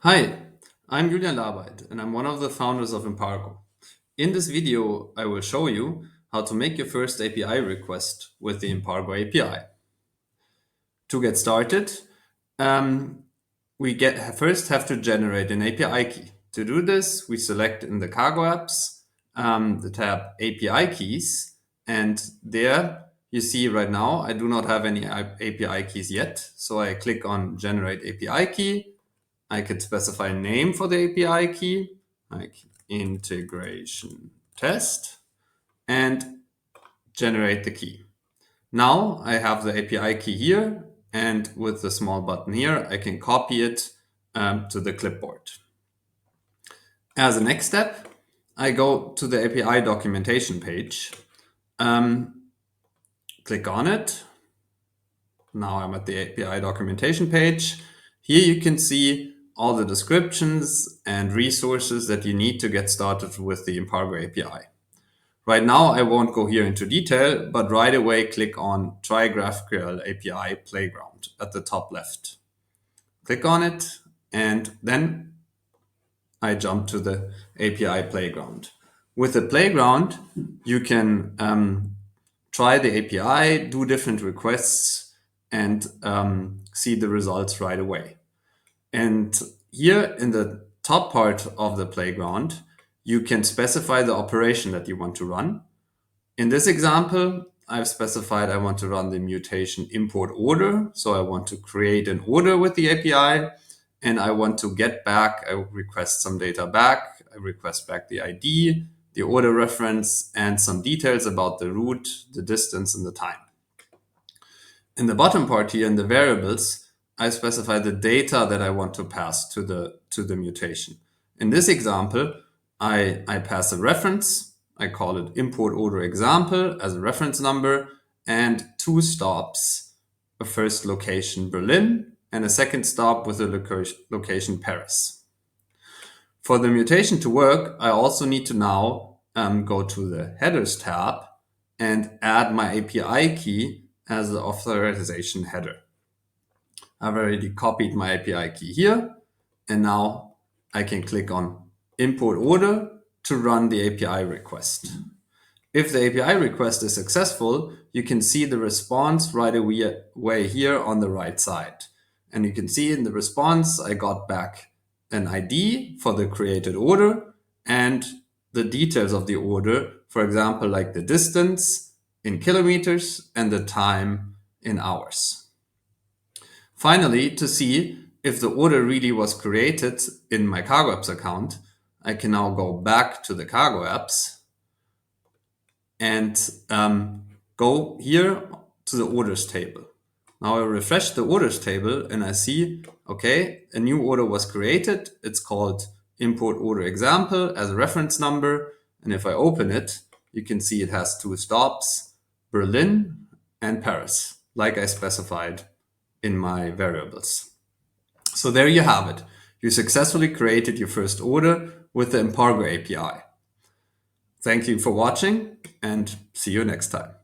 Hi, I'm Julian Labeit and I'm one of the founders of IMPARGO. In this video, I will show you how to make your first API request with the IMPARGO API. To get started, we first have to generate an API key. To do this, we select in the Cargo apps the tab API keys, and there you see right now I do not have any API keys yet. So I click on Generate API Key. I could specify a name for the API key, like integration test, and generate the key. Now I have the API key here, and with the small button here, I can copy it to the clipboard. As a next step, I go to the API documentation page, click on it. Now I'm at the API documentation page. Here you can see all the descriptions and resources that you need to get started with the IMPARGO API. Right now, I won't go here into detail, but right away click on Try GraphQL API Playground at the top left. Click on it, and then I jump to the API Playground. With the Playground, you can try the API, do different requests, and see the results right away. And here in the top part of the playground, you can specify the operation that you want to run. In this example, I've specified I want to run the mutation import order. So I want to create an order with the API, and I want to get back, I request some data back, I request back the ID, the order reference, and some details about the route, the distance, and the time. In the bottom part here, in the variables, I specify the data that I want to pass to the mutation. In this example, I pass a reference. I call it import order example as a reference number, and two stops, a first location Berlin and a second stop with a location Paris. For the mutation to work, I also need to now go to the headers tab and add my API key as the authorization header. I've already copied my API key here, and now I can click on import order to run the API request. If the API request is successful, you can see the response right away here on the right side. And you can see in the response, I got back an ID for the created order and the details of the order, for example, like the distance in kilometers and the time in hours. Finally, to see if the order really was created in my Cargo Apps account, I can now go back to the Cargo Apps and go here to the orders table. Now I refresh the orders table and I see, okay, a new order was created. It's called import order example as a reference number. And if I open it, you can see it has two stops, Berlin and Paris, like I specified in my variables. So there you have it. You successfully created your first order with the IMPARGO API. Thank you for watching and see you next time.